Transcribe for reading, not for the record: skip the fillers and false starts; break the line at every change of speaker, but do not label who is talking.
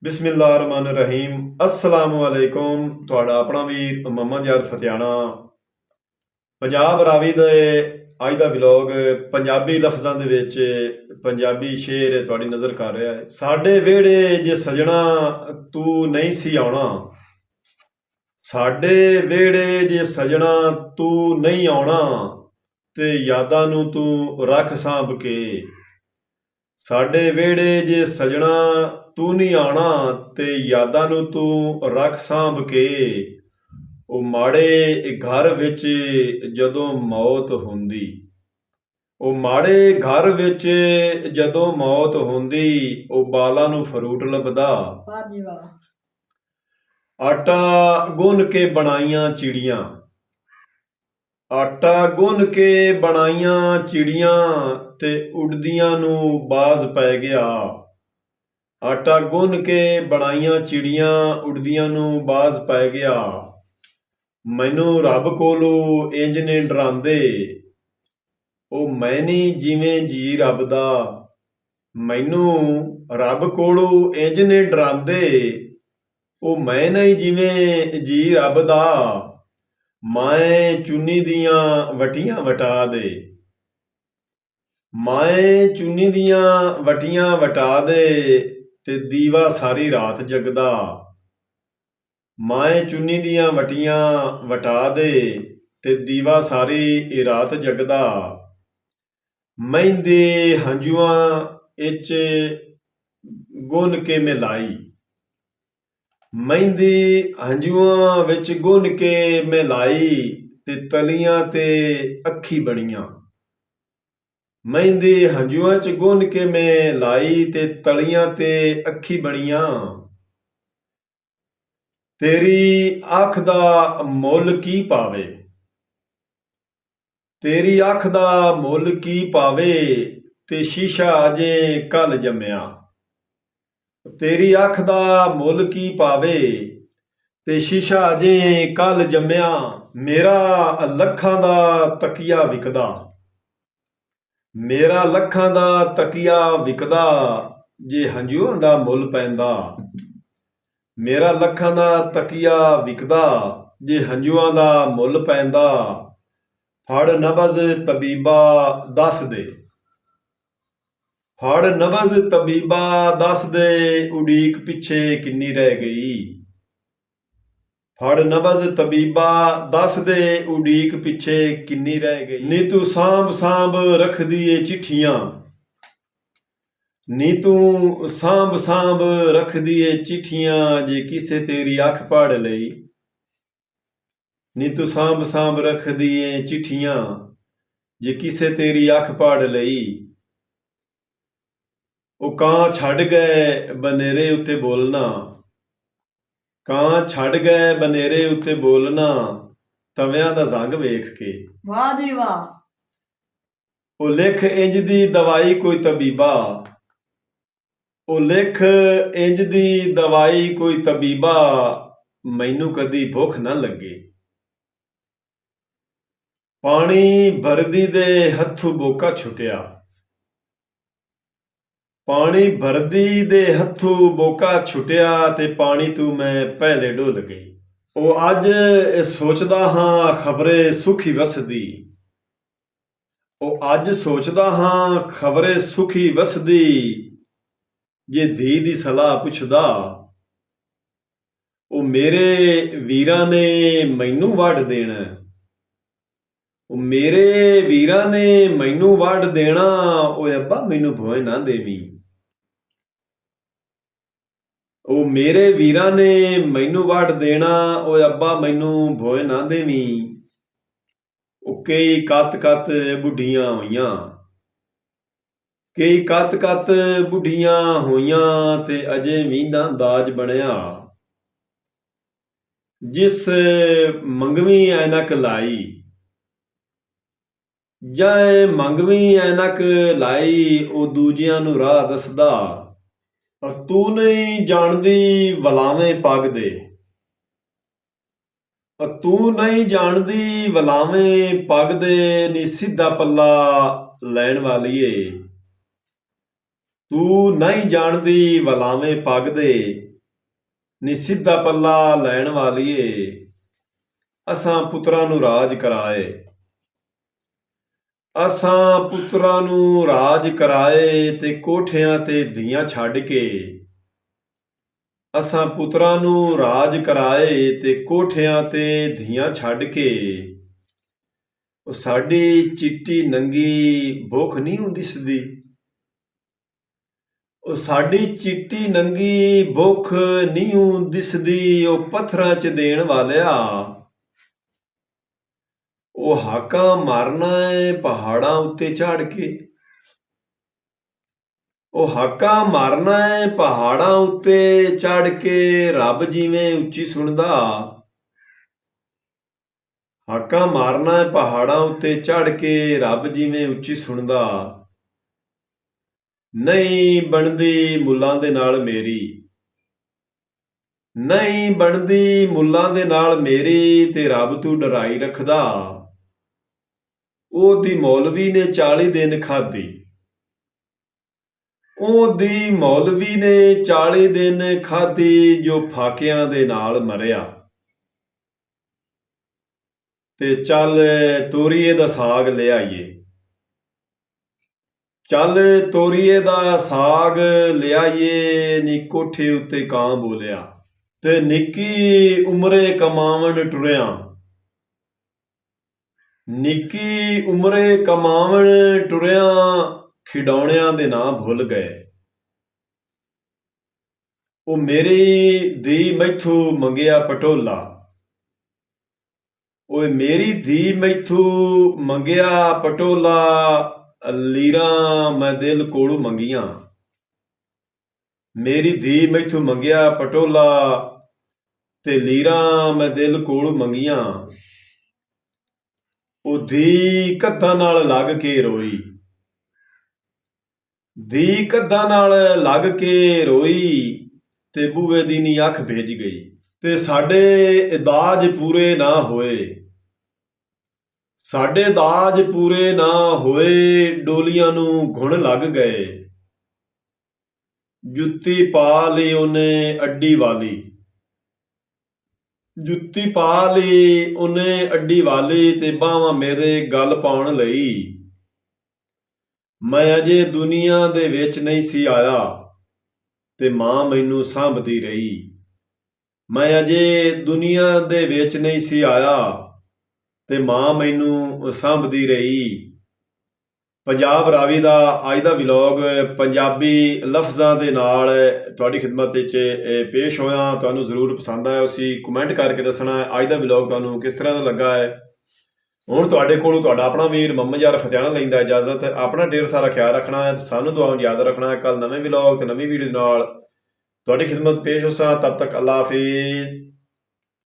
ਬਿਸਮਿਲ੍ਲਾਹਿਰਰਹਿਮਾਨਿਰਰਹੀਮ अस्सलामुअलैकुम। ਤੁਹਾਡਾ ਆਪਣਾ ਵੀਰ ਮੁਹੰਮਦ ਯਾਰ ਫਤਿਆਣਾ ਪੰਜਾਬ ਰਾਵੀ ਦੇ ਅੱਜ ਦਾ ਵਲੌਗ ਪੰਜਾਬੀ ਲਫ਼ਜ਼ਾਂ ਦੇ ਵਿੱਚ ਪੰਜਾਬੀ ਸ਼ੇਰ ਤੁਹਾਡੀ ਨਜ਼ਰ ਕਰ ਰਿਹਾ ਹੈ। ਸਾਡੇ ਵਿਹੜੇ ਜੇ ਸਜਣਾ ਤੂੰ ਨਹੀਂ ਸੀ ਆਉਣਾ, ਸਾਡੇ ਵਿਹੜੇ ਜੇ ਸਜਣਾ ਤੂੰ ਨਹੀਂ ਆਉਣਾ, ਤੇ ਯਾਦਾਂ ਨੂੰ ਤੂੰ ਰੱਖ ਸਾਂਭ ਕੇ। ਸਾਡੇ ਵਿਹੜੇ ਜੇ ਸਜਣਾ ਤੂੰ ਨਹੀਂ ਆਉਣਾ, ਤੇ ਯਾਦਾਂ ਨੂੰ ਤੂੰ ਰੱਖ ਸਾਂਭ ਕੇ। ਉਹ ਮਾੜੇ ਘਰ ਵਿੱਚ ਜਦੋਂ ਮੌਤ ਹੁੰਦੀ, ਉਹ ਮਾੜੇ ਘਰ ਵਿੱਚ ਜਦੋਂ ਮੌਤ ਹੁੰਦੀ, ਉਹ ਬਾਲਾਂ ਨੂੰ ਫਰੂਟ ਲੱਭਦਾ।
ਵਾਹ ਜੀ ਵਾਹ।
ਆਟਾ ਗੁੰਨ ਕੇ ਬਣਾਈਆਂ ਚਿੜੀਆਂ, ਆਟਾ ਗੁੰਨ ਕੇ ਬਣਾਈਆਂ ਚਿੜੀਆਂ, ਤੇ ਉੱਡਦੀਆਂ ਨੂੰ ਬਾਜ਼ ਪੈ ਗਿਆ। ਆਟਾ ਗੁੰਨ ਕੇ ਬਣਾਈਆਂ ਚਿੜੀਆਂ, ਉੱਡਦੀਆਂ ਨੂੰ ਬਾਜ਼ ਪੈ ਗਿਆ। ਮੈਨੂੰ ਰੱਬ ਕੋਲੋਂ ਇੰਜ ਨੇ ਡਰਾਂਦੇ, ਉਹ ਮੈਂ ਨਹੀਂ ਜਿਵੇਂ ਜੀ ਰੱਬ ਦਾ। ਮੈਨੂੰ ਰੱਬ ਕੋਲੋਂ ਇੰਜ ਨੇ ਡਰਾਂਦੇ, ਉਹ ਮੈਂ ਨਹੀਂ ਜਿਵੇਂ ਜੀ ਰੱਬ ਦਾ। ਮਾਏ ਚੁੰਨੀ ਦੀਆਂ ਵਟੀਆਂ ਵਟਾ ਦੇ, ਮਾਏ ਚੁੰਨੀ ਦੀਆਂ ਵਟੀਆਂ ਵਟਾ ਦੇ, ਤੇ ਦੀਵਾ ਸਾਰੀ ਰਾਤ ਜਗਦਾ। ਮਾਏ ਚੁੰਨੀ ਦੀਆਂ ਵਟੀਆਂ ਵਟਾ ਦੇ, ਤੇ ਦੀਵਾ ਸਾਰੀ ਰਾਤ ਜਗਦਾ। ਮਹਿੰਦੇ ਹੰਝੂਆਂ ਵਿੱਚ ਗੁੰਨ ਕੇ ਮੈਂ ਲਾਈ, ਮਹਿੰਦੀ ਹੰਝੂਆਂ ਵਿੱਚ ਗੁੰਨ ਕੇ ਮੈਂ ਲਾਈ, ਤੇ ਤਲੀਆਂ ਤੇ ਅੱਖੀ ਬਣੀਆਂ। ਮਹਿੰਦੀ ਹੰਝੂਆਂ ਚ ਗੁੰਨ ਕੇ ਮੈਂ ਲਾਈ, ਤੇ ਤਲੀਆਂ ਤੇ ਅੱਖੀ ਬਣੀਆਂ। ਤੇਰੀ ਅੱਖ ਦਾ ਮੁੱਲ ਕੀ ਪਾਵੇ, ਤੇਰੀ ਅੱਖ ਦਾ ਮੁੱਲ ਕੀ ਪਾਵੇ, ਤੇ ਸ਼ੀਸ਼ਾ ਅਜੇ ਕੱਲ ਜੰਮਿਆ। ਤੇਰੀ ਅੱਖ ਦਾ ਮੁੱਲ ਕੀ ਪਾਵੇ, ਤੇ ਸ਼ੀਸ਼ਾ ਅਜੇ ਕੱਲ ਜੰਮਿਆ। ਮੇਰਾ ਲੱਖਾਂ ਦਾ ਤਕੀਆ ਵਿਕਦਾ, ਮੇਰਾ ਲੱਖਾਂ ਦਾ ਤਕੀਆ ਵਿਕਦਾ, ਜੇ ਹੰਝੂਆਂ ਦਾ ਮੁੱਲ ਪੈਂਦਾ। ਮੇਰਾ ਲੱਖਾਂ ਦਾ ਤਕੀਆ ਵਿਕਦਾ, ਜੇ ਹੰਝੂਆਂ ਦਾ ਮੁੱਲ ਪੈਂਦਾ। ਫੜ ਨਬਜ਼ ਤਬੀਬਾ ਦੱਸ ਦੇ, ਫੜ ਨਬਜ਼ ਤਬੀਬਾ ਦੱਸ ਦੇ, ਉਡੀਕ ਪਿੱਛੇ ਕਿੰਨੀ ਰਹਿ ਗਈ। ਫੜ ਨਬਜ਼ ਤਬੀਬਾ ਦੱਸ ਦੇ, ਉਡੀਕ ਪਿੱਛੇ ਕਿੰਨੀ ਰਹਿ ਗਈ। ਨੀ ਤੂੰ ਸਾਂਭ ਸਾਂਭ ਰੱਖਦੀ ਏ ਚਿੱਠੀਆਂ, ਨੀ ਤੂੰ ਸਾਂਭ ਸਾਂਭ ਰੱਖਦੀ ਏ ਚਿੱਠੀਆਂ, ਜੇ ਕਿਸੇ ਤੇਰੀ ਅੱਖ ਪੜ੍ਹ ਲਈ। ਨੀ ਤੂੰ ਸਾਂਭ ਸਾਂਭ ਰੱਖਦੀ ਏ ਚਿੱਠੀਆਂ, ਜੇ ਕਿਸੇ ਤੇਰੀ ਅੱਖ ਪੜ੍ਹ ਲਈ। ਉਹ ਕਾਂ ਛੱਡ ਗਏ ਬਨੇਰੇ ਉੱਤੇ ਬੋਲਣਾ, ਕਾਂ ਛੱਡ ਗਏ ਬਨੇਰੇ ਉੱਤੇ ਬੋਲਣਾ, ਤਵਿਆਂ ਦਾ ਜ਼ੰਗ ਵੇਖ ਕੇ।
ਵਾਹ ਜੀ ਵਾਹ।
ਉਹ ਲਿਖ ਇੰਜ ਦੀ ਦਵਾਈ ਕੋਈ ਤਬੀਬਾ, ਉਹ ਲਿਖ ਇੰਜ ਦੀ ਦਵਾਈ ਕੋਈ ਤਬੀਬਾ, ਮੈਨੂੰ ਕਦੀ ਭੁੱਖ ਨਾ ਲੱਗੇ। ਪਾਣੀ ਭਰਦੀ ਦੇ ਹੱਥੋਂ ਬੋਕਾ ਛੁੱਟਿਆ, ਪਾਣੀ ਭਰਦੀ ਦੇ ਹੱਥੋਂ ਬੋਕਾ ਛੁੱਟਿਆ, ਤੇ ਪਾਣੀ ਤੂੰ ਮੈਂ ਪਹਿਲੇ ਡੁੱਲ ਗਈ। ਉਹ ਅੱਜ ਸੋਚਦਾ ਹਾਂ ਖਬਰੇ ਸੁਖੀ ਵਸਦੀ, ਉਹ ਅੱਜ ਸੋਚਦਾ ਹਾਂ ਖਬਰੇ ਸੁਖੀ ਵਸਦੀ, ਜੇ ਧੀ ਦੀ ਸਲਾਹ ਪੁੱਛਦਾ। ਉਹ ਮੇਰੇ ਵੀਰਾਂ ਨੇ ਮੈਨੂੰ ਵੱਢ ਦੇਣਾ, ਉਹ ਮੇਰੇ ਵੀਰਾਂ ਨੇ ਮੈਨੂੰ ਵੱਢ ਦੇਣਾ, ਓਏ ਅੱਬਾ ਮੈਨੂੰ ਭੋਏ ਨਾ ਦੇਵੀਂ। ਉਹ ਮੇਰੇ ਵੀਰਾਂ ਨੇ ਮੈਨੂੰ ਵੱਢ ਦੇਣਾ, ਓਏ ਅੱਬਾ ਮੈਨੂੰ ਭੋਏ ਨਾ ਦੇਵੀਂ। ਉਹ ਕਈ ਕੱਤ ਕੱਤ ਬੁੱਢੀਆਂ ਹੋਈਆਂ, ਕਈ ਕੱਤ ਕੱਤ ਬੁੱਢੀਆਂ ਹੋਈਆਂ, ਤੇ ਅਜੇ ਵੀ ਨਾ ਦਾਜ ਬਣਿਆ। ਜਿਸ ਮੰਗਵੀਂ ਐਨਕ ਲਾਈ, ਜਾਂ ਮੰਗਵੀਂ ਐਨਕ ਲਾਈ, ਉਹ ਦੂਜਿਆਂ ਨੂੰ ਰਾਹ ਦੱਸਦਾ। ਤੂੰ ਨਹੀਂ ਜਾਣਦੀ ਵਲਾਵੇਂ ਪੱਗ ਦੇ, ਤੂੰ ਨਹੀਂ ਜਾਣਦੀ ਵਲਾਵੇਂ ਪੱਗ ਦੇ, ਨੀ ਸਿੱਧਾ ਪੱਲਾ ਲੈਣ ਵਾਲੀਏ। ਤੂੰ ਨਹੀਂ ਜਾਣਦੀ ਵਲਾਵੇਂ ਪੱਗ ਦੇ, ਨੀ ਸਿੱਧਾ ਪੱਲਾ ਲੈਣ ਵਾਲੀਏ। ਅਸਾਂ ਪੁੱਤਰਾਂ ਨੂੰ ਰਾਜ ਕਰਾਏ, ਅਸਾਂ ਪੁੱਤਰਾਂ ਨੂੰ ਰਾਜ ਕਰਾਏ ਤੇ ਕੋਠਿਆਂ ਤੇ ਧੀਆਂ ਛੱਡ ਕੇ। ਅਸਾਂ ਪੁੱਤਰਾਂ ਨੂੰ ਰਾਜ ਕਰਾਏ ਤੇ ਕੋਠਿਆਂ ਤੇ ਧੀਆਂ ਛੱਡ ਕੇ। ਉਹ ਸਾਡੀ ਚਿੱਟੀ ਨੰਗੀ ਭੁੱਖ ਨਹੀਂ ਹੁੰਦੀ ਸਦੀ, ਉਹ ਸਾਡੀ ਚਿੱਟੀ ਨੰਗੀ ਭੁੱਖ ਨਹੀਂ ਦਿਸਦੀ। ਉਹ ਪੱਥਰਾਂ 'ਚ ਦੇਣ ਵਾਲਿਆ, ਉਹ ਹਾਕਾਂ ਮਾਰਨਾ ਏ ਪਹਾੜਾਂ ਉੱਤੇ ਚੜ੍ਹ ਕੇ। ਉਹ ਹਾਕਾਂ ਮਾਰਨਾ ਏ ਪਹਾੜਾਂ ਉੱਤੇ ਚੜ੍ਹ ਕੇ, ਰੱਬ ਜਿਵੇਂ ਉੱਚੀ ਸੁਣਦਾ। ਹਾਕਾਂ ਮਾਰਨਾ ਏ ਪਹਾੜਾਂ ਉੱਤੇ ਚੜ੍ਹ ਕੇ, ਰੱਬ ਜਿਵੇਂ ਉੱਚੀ ਸੁਣਦਾ। ਨਹੀਂ ਬਣਦੀ ਮੁੱਲਾਂ ਦੇ ਨਾਲ ਮੇਰੀ, ਨਹੀਂ ਬਣਦੀ ਮੁੱਲਾਂ ਦੇ ਨਾਲ ਮੇਰੀ, ਤੇ ਰੱਬ ਤੂੰ ਡਰਾਈ ਰੱਖਦਾ। ਉਹਦੀ ਮੌਲਵੀ ਨੇ 40 ਦਿਨ ਖਾਧੀ, ਉਹਦੀ ਮੌਲਵੀ ਨੇ 40 ਦਿਨ ਖਾਧੀ, ਜੋ ਫਾਕਿਆਂ ਦੇ ਨਾਲ ਮਰਿਆ। ਤੇ ਚੱਲ ਤੋਰੀਏ ਦਾ ਸਾਗ ਲਿਆਈਏ, ਚੱਲ ਤੋਰੀਏ ਦਾ ਸਾਗ ਲਿਆਈਏ। ਨੀ ਕੋਠੇ ਉੱਤੇ ਕਾਂ ਬੋਲਿਆ, ਤੇ ਨਿੱਕੀ ਉਮਰੇ ਕਮਾਵਣ ਟੁਰਿਆ, ਨਿੱਕੀ ਉਮਰੇ ਕਮਾਵਣ ਟੁਰਿਆ। ਖਿਡੌਣਿਆਂ ਦੇ ਨਾਂ ਭੁੱਲ ਗਏ। ਉਹ ਮੇਰੀ ਧੀ ਮੈਥੋਂ ਮੰਗਿਆ ਪਟੋਲਾ, ਓਏ ਮੇਰੀ ਧੀ ਮੈਥੋਂ ਮੰਗਿਆ ਪਟੋਲਾ। ਲੀਰਾਂ ਮੈਂ ਦਿਲ ਕੋਲੋਂ ਮੰਗੀਆਂ, ਮੇਰੀ ਧੀ ਮੈਥੋਂ ਮੰਗਿਆ ਪਟੋਲਾ, ਤੇ ਲੀਰਾਂ ਮੈਂ ਦਿਲ ਕੋਲੋਂ ਮੰਗੀਆਂ। ਉਹ ਧੀ ਕੱਧਾਂ ਨਾਲ ਲੱਗ ਕੇ ਰੋਈ, ਧੀ ਕੱਧਾਂ ਨਾਲ ਲੱਗ ਕੇ ਰੋਈ, ਤੇ ਬੂਹੇ ਦੀ ਨੀ ਅੱਖ ਭਿੱਜ ਗਈ। ਤੇ ਸਾਡੇ ਦਾਜ ਪੂਰੇ ਨਾ ਹੋਏ, ਸਾਡੇ ਦਾਜ ਪੂਰੇ ਨਾ ਹੋਏ। ਡੋਲੀਆਂ ਨੂੰ ਘੁਣ ਲੱਗ ਗਏ, ਜੁੱਤੀ ਪਾ ਲਈ ਉਹਨੇ ਅੱਡੀ ਵਾਲੀ, ਜੁੱਤੀ ਪਾ ਲਈ ਉਹਨੇ ਅੱਡੀ ਵਾਲੀ। ਤੇ ਬਾਹਾਂ ਮੇਰੇ ਗਲ ਪਾਉਣ ਲਈ। ਮੈਂ ਅਜੇ ਦੁਨੀਆ ਦੇ ਵਿੱਚ ਨਹੀਂ ਸੀ ਆਇਆ, ਤੇ ਮਾਂ ਮੈਨੂੰ ਸਾਂਭਦੀ ਰਹੀ। ਮੈਂ ਅਜੇ ਦੁਨੀਆ ਦੇ ਵਿੱਚ ਨਹੀਂ ਸੀ ਆਇਆ, ਤੇ ਮਾਂ ਮੈਨੂੰ ਸਾਂਭਦੀ ਰਹੀ। ਪੰਜਾਬ ਰਾਵੀ ਦਾ ਅੱਜ ਦਾ ਵਲੌਗ ਪੰਜਾਬੀ ਲਫ਼ਜ਼ਾਂ ਦੇ ਨਾਲ ਤੁਹਾਡੀ ਖਿਦਮਤ ਵਿੱਚ ਪੇਸ਼ ਹੋਇਆ। ਤੁਹਾਨੂੰ ਜ਼ਰੂਰ ਪਸੰਦ ਆਇਆ, ਤੁਸੀਂ ਕਮੈਂਟ ਕਰਕੇ ਦੱਸਣਾ ਅੱਜ ਦਾ ਵਲੌਗ ਤੁਹਾਨੂੰ ਕਿਸ ਤਰ੍ਹਾਂ ਦਾ ਲੱਗਾ ਹੈ। ਹੁਣ ਤੁਹਾਡੇ ਕੋਲੋਂ ਤੁਹਾਡਾ ਆਪਣਾ ਵੀਰ ਮੁਹੰਮਦ ਯਾਰ ਫਤਿਆਣਾ ਲੈਂਦਾ ਇਜਾਜ਼ਤ। ਆਪਣਾ ਢੇਰ ਸਾਰਾ ਖਿਆਲ ਰੱਖਣਾ ਹੈ, ਸਾਨੂੰ ਦੁਆਵਾਂ ਯਾਦ ਰੱਖਣਾ ਹੈ। ਕੱਲ ਨਵੇਂ ਵਲੌਗ ਤੇ ਨਵੀਂ ਵੀਡੀਓ ਦੇ ਨਾਲ ਤੁਹਾਡੀ ਖਿਦਮਤ ਪੇਸ਼ ਹੋਸਾਂ। ਤਬ ਤੱਕ ਅੱਲਾ ਹਾਫਿਜ਼।